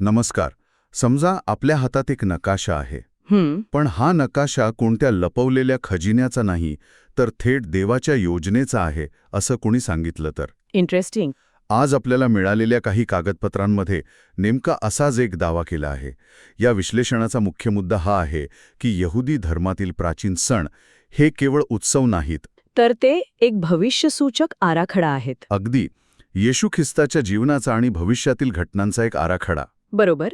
नमस्कार. समजा आपल्या हातात एक नकाशा आहे. हं, पण हा नकाशा कोणत्या लपवलेल्या खजिन्याचा नाही, तर थेट देवाच्या योजनेचा आहे, असं कोणी सांगितलं तर. इंटरेस्टिंग. आज आपल्याला मिळालेल्या काही कागदपत्रांमध्ये नेमका असाच एक दावा केला आहे. या विश्लेषणाचा मुख्य मुद्दा हा आहे की यहुदी धर्मातील प्राचीन सण हे केवळ उत्सव नाहीत. तर ते एक भविष्यसूचक आराखडा आहेत. अगदी येशू ख्रिस्ताच्या जीवनाचा आणि भविष्यातील घटनांचा एक आराखडा. बरोबर.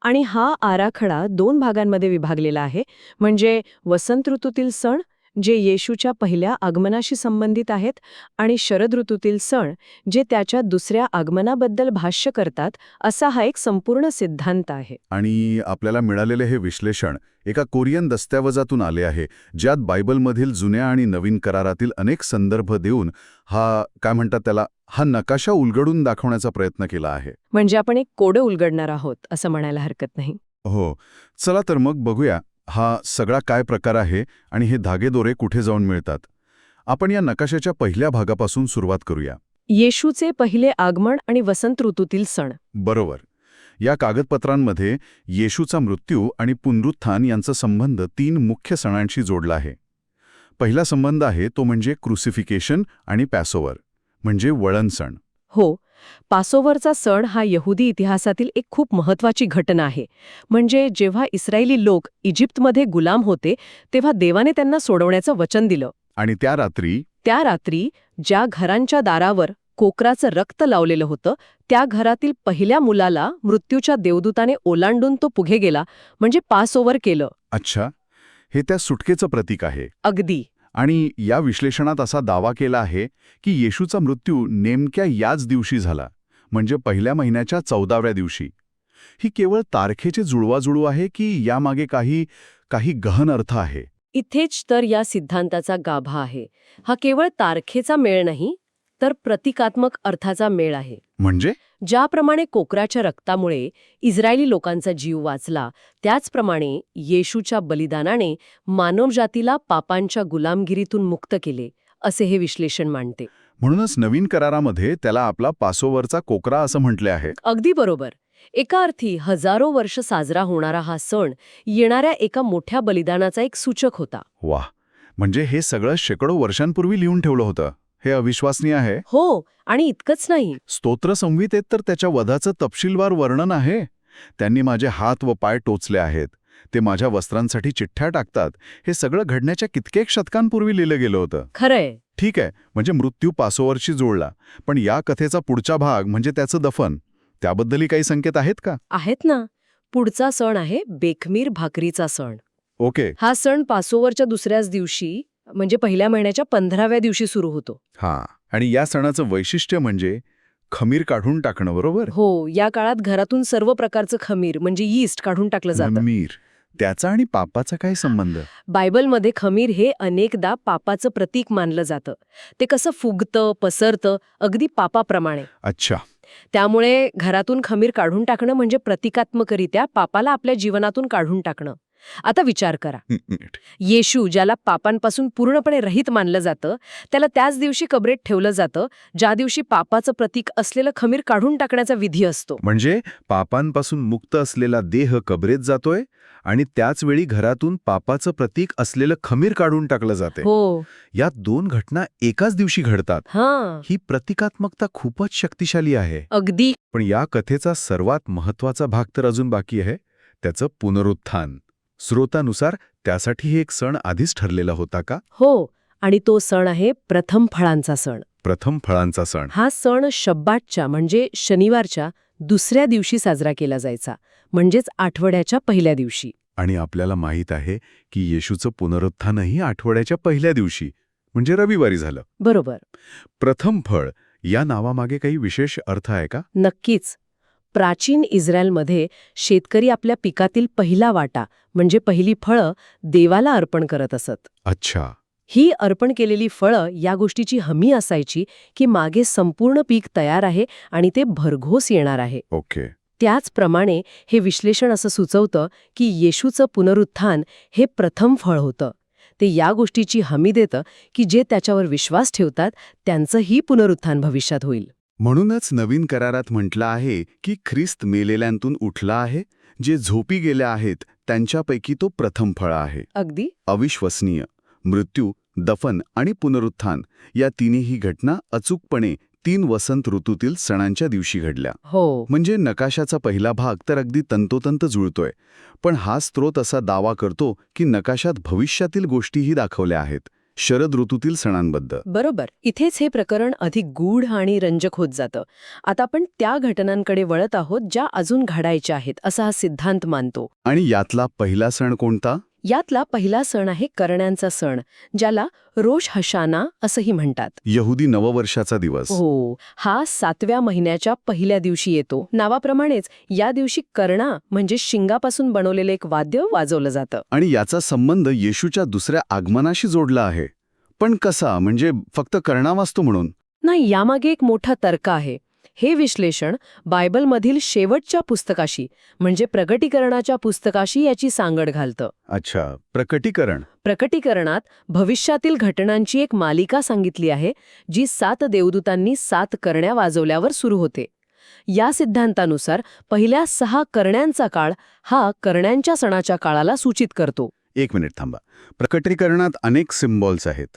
आणि हा आराखडा 2 भागांमध्ये विभागलेला आहे. म्हणजे वसंत ऋतूतील सण, जे येशूच्या पहिल्या आगमनाशी संबंधित आहेत, आणि शरद ऋतूतील सण, जे त्याच्या दुसऱ्या आगमनाबद्दल भाष्य करतात, असा हा एक संपूर्ण सिद्धांत आहे. आणि आपल्याला मिळालेले हे विश्लेषण एका कोरियन दस्तऐवजातून आले आहे, ज्यात बायबलमधील जुन्या आणि नवीन करारातील अनेक संदर्भ देऊन हा नकाशा उलगडून दाखवण्याचा प्रयत्न केला आहे. म्हणजे आपण एक कोडं उलगडणार आहोत, असं म्हणायला हरकत नाही. हो. चला तर मग बघूया हा सगळा काय प्रकार आहे आणि हे धागेदोरे कुठे जाऊन मिळतात. आपण या नकाशाच्या पहिल्या भागापासून सुरुवात करूया. येशूचे पहिले आगमन आणि वसंत ऋतूतील सण. बरोबर. या कागदपत्रांमध्ये येशूचा मृत्यू आणि पुनरुत्थान यांचा संबंध 3 मुख्य सणांशी जोडला आहे. पहिला संबंध आहे तो म्हणजे क्रुसिफिकेशन आणि पॅसोवर, म्हणजे वळण सण. हो, पासोवरचा सण हा यहुदी इतिहासातील एक खूप महत्वाची घटना आहे. म्हणजे जेव्हा इस्रायली लोक इजिप्तमध्ये गुलाम होते, तेव्हा देवाने त्यांना सोडवण्याचं वचन दिलं. आणि त्या रात्री ज्या घरांच्या दारावर कोकराचं रक्त लावलेलं होतं, त्या घरातील पहिल्या मुलाला मृत्यूच्या देवदूताने ओलांडून तो पुढे गेला, म्हणजे पासओव्हर केलं. अच्छा, हे त्या सुटकेचं प्रतीक आहे. अगदी. आणि या विश्लेषणात असा दावा केला आहे की येशूचा मृत्यू नेमक्या याच दिवशी झाला, म्हणजे पहिल्या महिन्याच्या 14व्या दिवशी. ही केवळ तारखेची जुळवाजुळव आहे की यामागे काही गहन अर्थ आहे? इथेच तर या सिद्धांताचा गाभा आहे. हा केवळ तारखेचा मेळ नाही, तर प्रतिकात्मक अर्थाचा मेळ आहे. म्हणजे ज्याप्रमाणे कोकराच्या रक्तामुळे इस्रायली लोकांचा जीव वाचला, त्याचप्रमाणे येशूच्या बलिदानाने मानवजातीला पापांच्या गुलामगिरीतून मुक्त केले, असे हे विश्लेषण मांडते. म्हणूनच नवीन करारामध्ये त्याला आपला पासोवरचा कोकरा असं म्हटले आहे. अगदी बरोबर. एका अर्थी हजारो वर्ष साजरा होणारा हा सण येणाऱ्या एका मोठ्या बलिदानाचा एक सूचक होता. वाह, म्हणजे हे सगळं शेकडो वर्षांपूर्वी लिहून ठेवलं होतं. हे अविश्वसनीय आहे. हो, आणि इतकंच नाही. स्तोत्रसंहितेत तर त्याच्या वधाचं तपशीलवार वर्णन आहे. त्यांनी माझे हात व पाय टोचले आहेत, ते माझ्या वस्त्रांसाठी चिठ्ठ्या टाकतात. हे सगळं घडण्याच्या कित्येक शतकांपूर्वी लिहिलं गेलं होतं. खरंय. ठीक आहे, म्हणजे मृत्यू पासोवरशी जुळला. पण या कथेचा पुढचा भाग म्हणजे त्याचं दफन, त्याबद्दलही काही संकेत आहेत का? आहेत ना. पुढचा सण आहे बेखमीर भाकरीचा सण. ओके. हा सण पासोवरच्या दुसऱ्याच दिवशी, म्हणजे पहिल्या महिन्याच्या 15व्या दिवशी सुरू होतो. हां, आणि या सणाचं वैशिष्ट्य म्हणजे खमीर काढून टाकणं, बरोबर? हो, या काळात घरातून सर्व प्रकारचं खमीर म्हणजे यीस्ट काढून टाकलं जातं. खमीर, त्याचा आणि पापाचा काय संबंध? बायबलमध्ये खमीर हे अनेकदा पापाचं प्रतीक मानलं जातं. ते कसं फुगतं, पसरतं, अगदी पापाप्रमाणे. अच्छा. त्यामुळे घरातून खमीर काढून टाकणं म्हणजे प्रतिकात्मकरित्या पापाला आपल्या जीवनातून काढून टाकणं. आता विचार करा, येशू ज्याला पापांपासून पूर्णपणे रहित मानलं जातं, त्याला त्याच दिवशी कबरेत ठेवलं जातं, ज्या दिवशी पापाचं प्रतीक असलेलं खमीर काढून टाकण्याचा विधी असतो. म्हणजे पापांपासून मुक्त असलेला देह कबरेत जातोय आणि त्याच वेळी घरातून पापाचं प्रतीक असलेलं खमीर काढून टाकलं जाते. हो. या 2 घटना एकाच दिवशी घडतात. हां. ही प्रतिकात्मकता खूपच शक्तिशाली आहे. अगदी. पण या कथेचा सर्वात महत्वाचा भाग तर अजून बाकी आहे, त्याचं पुनरुत्थान. स्रोतानुसार त्यासाठी एक सण आधीच ठरलेला होता का? हो, आणि तो सण आहे प्रथम फळांचा सण. प्रथम फळांचा सण. हा सण शब्बातच्या म्हणजे शनिवारच्या दुसऱ्या दिवशी साजरा केला जायचा, म्हणजेच आठवड्याच्या पहिल्या दिवशी. आणि आपल्याला माहीत आहे की येशूचं पुनरुत्थानही आठवड्याच्या पहिल्या दिवशी, म्हणजे रविवारी झालं. बरोबर. प्रथम फळ या नावामागे काही विशेष अर्थ आहे का? नक्कीच. प्राचीन इस्रायलमध्ये शेतकरी आपल्या पिकातील पहिला वाटा म्हणजे पहिली फळं देवाला अर्पण करत असत. अच्छा. ही अर्पण केलेली फळं या गोष्टीची हमी असायची की मागे संपूर्ण पीक तयार आहे आणि ते भरघोस येणार आहे. ओके. त्याचप्रमाणे हे विश्लेषण असं सुचवतं की येशूचं पुनरुत्थान हे प्रथम फळ होतं. ते या गोष्टीची हमी देतं की जे त्याच्यावर विश्वास ठेवतात त्यांचंही पुनरुत्थान भविष्यात होईल. म्हणूनच नवीन करारात म्हटलं आहे की ख्रिस्त मेलेल्यांतून उठला आहे, जे झोपी गेल्या आहेत त्यांच्यापैकी तो प्रथम फळ आहे. अगदी. अविश्वसनीय. मृत्यू, दफन आणि पुनरुत्थान या तिन्ही घटना अचूकपणे 3 वसंत ऋतूतील सणांच्या दिवशी घडल्या. हो. म्हणजे नकाशाचा पहिला भाग तर अगदी तंतोतंत जुळतोय, पण हा स्रोत असा दावा करतो की नकाशात भविष्यातील गोष्टीही दाखवल्या आहेत, शरद ऋतूतील सणांबद्दल. बरोबर. इथेच हे प्रकरण अधिक गूढ आणि रंजक होत जातं. आता आपण त्या घटनांकडे वळत आहोत ज्या अजून घडायच्या आहेत, असा हा सिद्धांत मानतो. आणि यातला पहिला सण कोणता? यातला पहिला सण आहे करण्यांचा सण, ज्याला रोष हशाना असंही म्हणतात. यहुदी नववर्षाचा दिवस. हो, हा 7व्या महिन्याच्या पहिल्या दिवशी येतो. नावाप्रमाणेच या दिवशी कर्णा म्हणजे शिंगापासून बनवलेलं एक वाद्य वाजवलं जातं. आणि याचा संबंध येशूच्या दुसऱ्या आगमनाशी जोडला आहे. पण कसा? म्हणजे फक्त कर्णा वाजतो म्हणून? नाही, यामागे एक मोठा तर्क आहे. हे विश्लेषण बायबलमधील शेवटच्या पुस्तकाशी म्हणजे प्रकटीकरणाच्या पुस्तकाशी याची सांगड घालतं. अच्छा, प्रकटीकरण. प्रकटीकरणात भविष्यातील घटनांची एक मालिका सांगितली आहे, जी 7 देवदूतांनी 7 करण्या वाजवल्यावर सुरू होते. या सिद्धांतानुसार पहिल्या 6 करण्यांचा काळ हा करण्यांच्या सणाच्या काळाला सूचित करतो. 1 मिनिट थांबा. प्रकटीकरणात अनेक सिम्बॉल्स आहेत.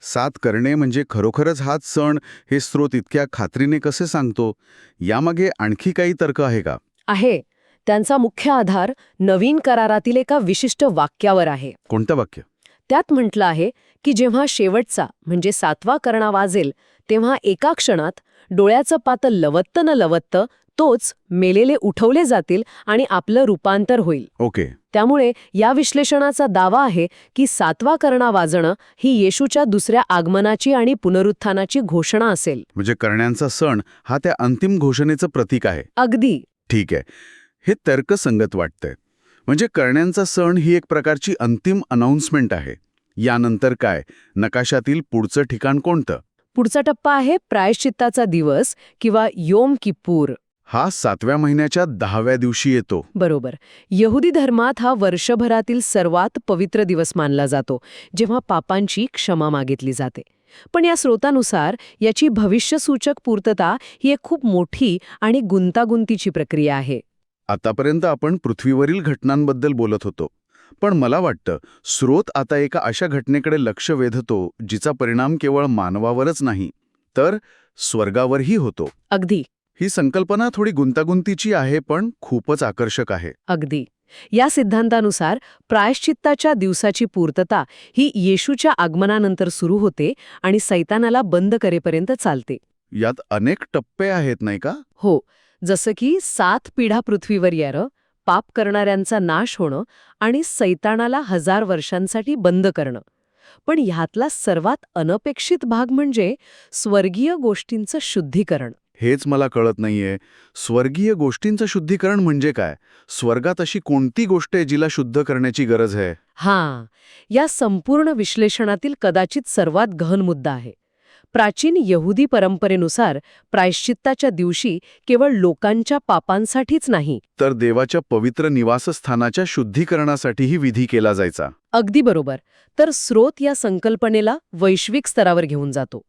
7 करणे म्हणजे खरोखरच हाच सण, हे स्रोत इतक्या खात्रीने कसे सांगतो? यामागे आणखी काही तर्क आहे का? आहे. त्यांचा मुख्य आधार नवीन करारातील एका विशिष्ट वाक्यावर आहे. कोणतं वाक्य? त्यात म्हटलं आहे की जेव्हा शेवटचा म्हणजे 7वा करणा वाजेल, तेव्हा एका क्षणात डोळ्याचं पातं लवत्त न लवत्त तोच मेलेले उठवले जातील आणि आपलं रूपांतर होईल. ओके. त्यामुळे या विश्लेषणाचा दावा आहे की 7वा करणा वाजणं ही येशूच्या दुसऱ्या आगमनाची आणि पुनरुत्थानाची घोषणा असेल. म्हणजे करण्यांचा सण हा त्या अंतिम घोषणेचं प्रतीक आहे. अगदी. ठीक आहे. हे तर्कसंगत वाटतंय. म्हणजे करण्यांचा सण ही एक प्रकारची अंतिम अनाउन्समेंट आहे. यानंतर काय? नकाशातील पुढचं ठिकाण कोणतं? पुढचा टप्पा आहे प्रायश्चित्ताचा दिवस किंवा योम किप्पूर. हा 7व्या महिन्याच्या 10व्या दिवशी येतो. बरोबर. यहुदी धर्मात हा वर्षभरातील सर्वात पवित्र दिवस मानला जातो, जेव्हा पापांची क्षमा मागितली जाते. पण या स्रोतानुसार याची भविष्यसूचक पूर्तता ही एक खूप मोठी आणि गुंतागुंतीची प्रक्रिया आहे. आतापर्यंत आपण पृथ्वीवरील घटनांबद्दल बोलत होतो, पण मला वाटतं स्रोत आता एका अशा घटनेकडे लक्ष वेधतो जिचा परिणाम केवळ मानवावरच नाही, तर स्वर्गावरही होतो. अगदी. ही संकल्पना थोडी गुंतागुंतीची आहे, पण खूपच आकर्षक आहे. अगदी. या सिद्धांतानुसार प्रायश्चित्ताच्या दिवसाची पूर्तता ही येशूच्या आगमनानंतर सुरू होते आणि सैतानाला बंद करेपर्यंत चालते. यात अनेक टप्पे आहेत नाही का? हो, जसं की 7 पिढा पृथ्वीवर येणं, पाप करणाऱ्यांचा नाश होणं आणि सैतानाला 1000 वर्षांसाठी बंद करणं. पण ह्यातला सर्वात अनपेक्षित भाग म्हणजे स्वर्गीय गोष्टींचं शुद्धीकरण. हेच मला कळत नाहीये. स्वर्गीय गोष्टींचं शुद्धीकरण म्हणजे काय? स्वर्गात अशी कोणती गोष्ट आहे जिला शुद्ध करण्याची गरज आहे? हां, या संपूर्ण विश्लेषणातील कदाचित सर्वात गहन मुद्दा आहे. प्राचीन यहुदी परंपरेनुसार प्रायश्चित्ताच्या दिवशी केवळ लोकांच्या पापांसाठीच नाही, तर देवाच्या पवित्र निवासस्थानाच्या शुद्धीकरणासाठीही विधी केला जायचा. अगदी बरोबर. तर स्रोत या संकल्पनेला वैश्विक स्तरावर घेऊन जातो.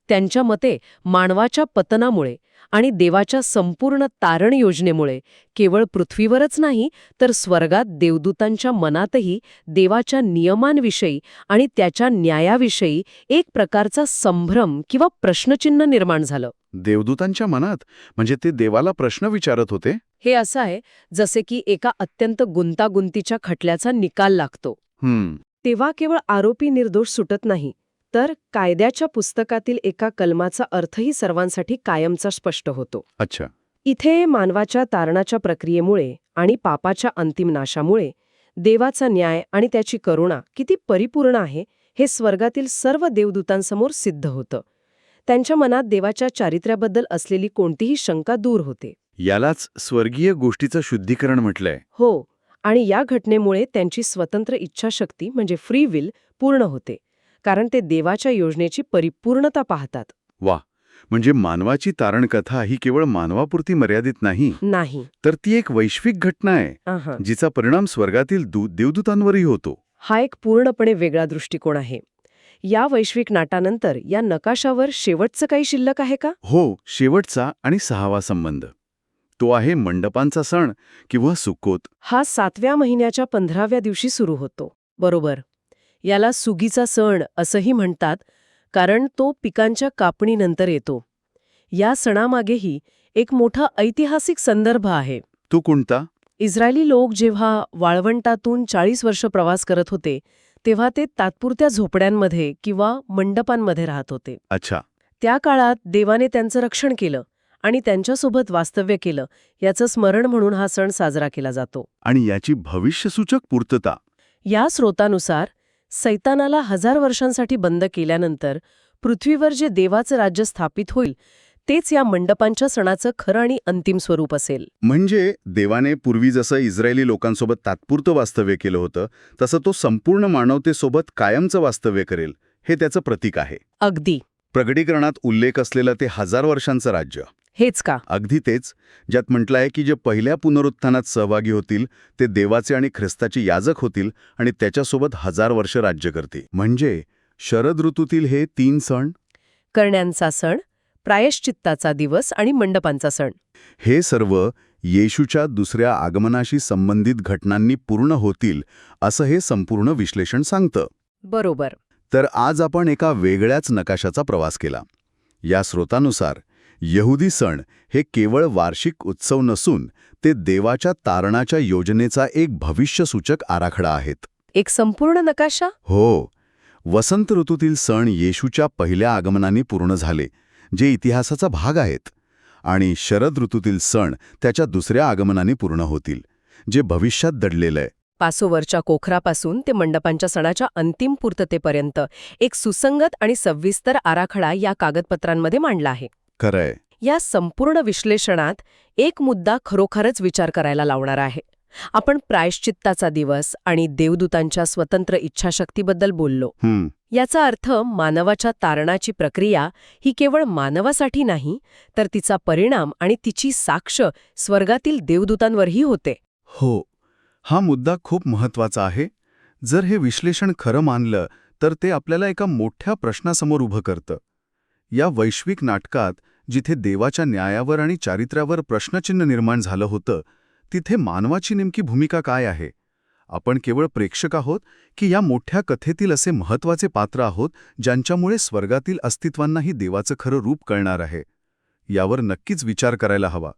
त्यांच्या मते मानवाच्या पतनामुळे आणि देवाच्या संपूर्ण तारण योजनेमुळे केवळ पृथ्वीवरच नाही तर स्वर्गात देवदूतांच्या मनातही देवाच्या नियमांविषयी आणि त्याच्या न्यायाविषयी एक प्रकारचा संभ्रम किंवा प्रश्नचिन्ह निर्माण झालं. देवदूतांच्या मनात? म्हणजे ते देवाला प्रश्न विचारत होते? हे असं आहे जसे की एका अत्यंत गुंतागुंतीच्या खटल्याचा निकाल लागतो. तेव्हा केवळ आरोपी निर्दोष सुटत नाही, तर कायद्याच्या पुस्तकातील एका कलमाचा अर्थही सर्वांसाठी कायमचा स्पष्ट होतो. अच्छा. इथे मानवाच्या तारणाच्या प्रक्रियेमुळे आणि पापाच्या अंतिम नाशामुळे देवाचा न्याय आणि त्याची करुणा किती परिपूर्ण आहे हे स्वर्गातील सर्व देवदूतांसमोर सिद्ध होतं. त्यांच्या मनात देवाच्या चारित्र्याबद्दल असलेली कोणतीही शंका दूर होते. यालाच स्वर्गीय गोष्टीचं शुद्धीकरण म्हटलंय. हो, आणि या घटनेमुळे त्यांची स्वतंत्र इच्छाशक्ती म्हणजे फ्री विल पूर्ण होते, कारण ते देवाच्या योजनेची परिपूर्णता पाहतात. वा, म्हणजे मानवाची तारणकथा ही केवळ मानवापुरती मर्यादित नाही, तर ती एक वैश्विक घटना आहे जिचा परिणाम स्वर्गातील देवदूतांवरही होतो. हा एक पूर्णपणे वेगळा दृष्टिकोन आहे. या वैश्विक नाटानंतर या नकाशावर शेवटचं काही शिल्लक आहे का? हो, शेवटचा आणि 6वा संबंध. तो आहे मंडपांचा सण किंवा सुक्कोत. हा 7व्या महिन्याच्या 15व्या दिवशी सुरू होतो. बरोबर. याला सुगीचा सण असंही म्हणतात, कारण तो पिकांच्या कापणीनंतर येतो. या सणामागेही एक मोठा ऐतिहासिक संदर्भ आहे. तो कोणता? इस्रायली लोक जेव्हा वाळवंटातून 40 वर्ष प्रवास करत होते, तेव्हा ते तात्पुरत्या झोपड्यांमध्ये किंवा मंडपांमध्ये राहत होते. अच्छा. त्या काळात देवाने त्यांचं रक्षण केलं आणि त्यांच्यासोबत वास्तव्य केलं, याचं स्मरण म्हणून हा सण साजरा केला जातो. आणि याची भविष्यसूचक पूर्तता. या स्रोतानुसार सैतानाला 1000 वर्षांसाठी बंद केल्यानंतर पृथ्वीवर जे देवाचं राज्य स्थापित होईल, तेच या मंडपांच्या सणाचं खरं आणि अंतिम स्वरूप असेल. म्हणजे देवाने पूर्वी जसं इस्रायली लोकांसोबत तात्पुरतं वास्तव्य केलं होतं, तसं तो संपूर्ण मानवतेसोबत कायमचं वास्तव्य करेल, हे त्याचं प्रतीक आहे. अगदी. प्रगटीकरणात उल्लेख असलेलं ते 1000 वर्षांचं राज्य. हेच का? अगदी तेच, ज्यात म्हटलं आहे की जे पहिल्या पुनरुत्थानात सहभागी होतील ते देवाचे आणि ख्रिस्ताचे याजक होतील आणि त्याच्यासोबत 1000 वर्ष राज्य करतील. म्हणजे शरद ऋतूतील हे 3 सण, करण्यांचा सण, प्रायश्चित्ताचा दिवस आणि मंडपांचा सण, हे सर्व येशूच्या दुसऱ्या आगमनाशी संबंधित घटनांनी पूर्ण होतील, असं हे संपूर्ण विश्लेषण सांगतं. बरोबर. तर आज आपण एका वेगळ्याच नकाशाचा प्रवास केला. या स्रोतानुसार यहुदी सण हे केवळ वार्षिक उत्सव नसून ते देवाच्या तारणाच्या योजनेचा एक भविष्यसूचक आराखडा आहेत. एक संपूर्ण नकाशा? हो. वसंत ऋतूतील सण येशूच्या पहिल्या आगमनाने पूर्ण झाले, जे इतिहासाचा भाग आहेत. आणि शरद ऋतूतील सण त्याच्या दुसऱ्या आगमनाने पूर्ण होतील, जे भविष्यात दडलेलं आहे. पासोवरच्या कोखरापासून ते मंडपांच्या सणाच्या अंतिम पूर्ततेपर्यंत एक सुसंगत आणि सविस्तर आराखडा या कागदपत्रांमध्ये मांडला आहे. खरंय. या संपूर्ण विश्लेषणात एक मुद्दा खरोखरच विचार करायला लावणार आहे. आपण प्रायश्चित्ताचा दिवस आणि देवदूतांच्या स्वतंत्र इच्छाशक्तीबद्दल बोललो. याचा अर्थ मानवाच्या तारणाची प्रक्रिया ही केवळ मानवासाठी नाही, तर तिचा परिणाम आणि तिची साक्ष स्वर्गातील देवदूतांवरही होते. हो. हा मुद्दा खूप महत्वाचा आहे. जर हे विश्लेषण खरं मानलं तर ते आपल्याला एका मोठ्या प्रश्नासमोर उभं करतं. या वैश्विक नाटकात जिथे देवाच्या न्यायावर आणि चारित्र्यावर प्रश्नचिन्ह निर्माण झालं होतं, तिथे मानवाची नेमकी भूमिका काय आहे? आपण केवळ प्रेक्षक आहोत की या मोठ्या कथेतील असे महत्वाचे पात्र आहोत ज्यांच्यामुळे स्वर्गातील अस्तित्वांनाही देवाचं खरं रूप कळणार आहे? यावर नक्कीच विचार करायला हवा.